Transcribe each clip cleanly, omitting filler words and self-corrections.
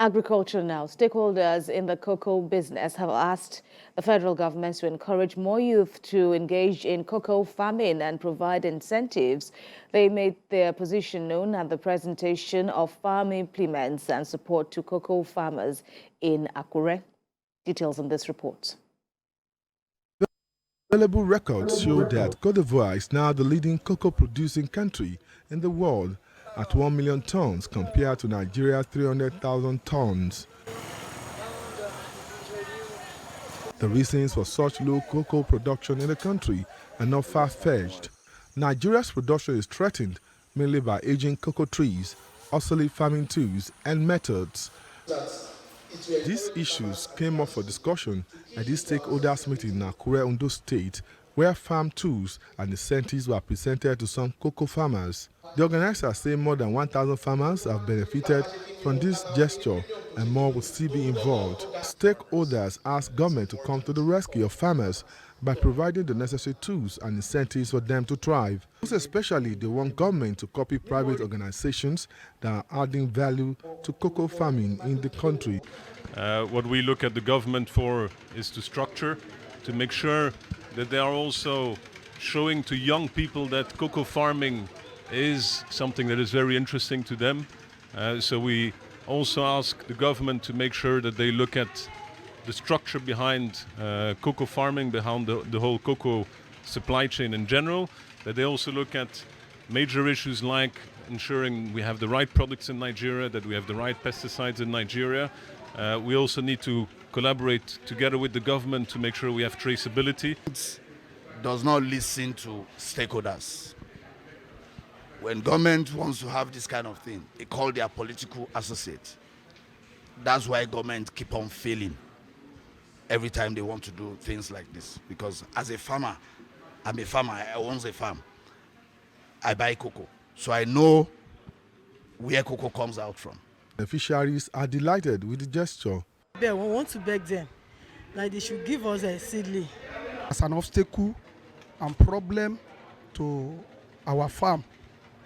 Agriculture now. Stakeholders in the cocoa business have asked the federal government to encourage more youth to engage in cocoa farming and provide incentives. They made their position known at the presentation of farm implements and support to cocoa farmers in Akure. Details on this report. Available records show that Côte d'Ivoire is now the leading cocoa producing country in the world at 1 million tons compared to Nigeria's 300,000 tons. The reasons for such low cocoa production in the country are not far-fetched. Nigeria's production is threatened mainly by aging cocoa trees, obsolete farming tools and methods. These issues came up for discussion at this stakeholders meeting in Akure, Ondo State, where farm tools and incentives were presented to some cocoa farmers. The organizers say more than 1,000 farmers have benefited from this gesture and more will still be involved. Stakeholders asked government to come to the rescue of farmers by providing the necessary tools and incentives for them to thrive. Most especially, they want government to copy private organizations that are adding value to cocoa farming in the country. What we look at the government for is to structure, to make sure that they are also showing to young people that cocoa farming is something that is very interesting to them. So we also ask the government to make sure that they look at the structure behind cocoa farming, behind the whole cocoa supply chain in general, that they also look at major issues like ensuring we have the right products in Nigeria, that we have the right pesticides in Nigeria. We also need to collaborate together with the government to make sure we have traceability. It does not listen to stakeholders. When government wants to have this kind of thing, they call their political associates. That's why government keep on failing every time they want to do things like this. Because as a farmer, I'm a farmer, I own a farm. I buy cocoa, so I know where cocoa comes out from. Beneficiaries are delighted with the gesture. We want to beg them, like they should give us a seedling. As an obstacle and problem to our farm,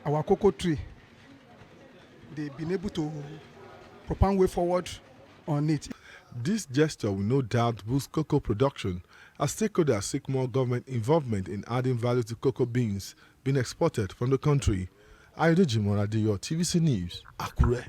our cocoa tree, they've been able to propose way forward on it. This gesture will no doubt boost cocoa production as stakeholders seek more government involvement in adding value to cocoa beans being exported from the country. Ayodeji Moradiyo, TVC News, Akure.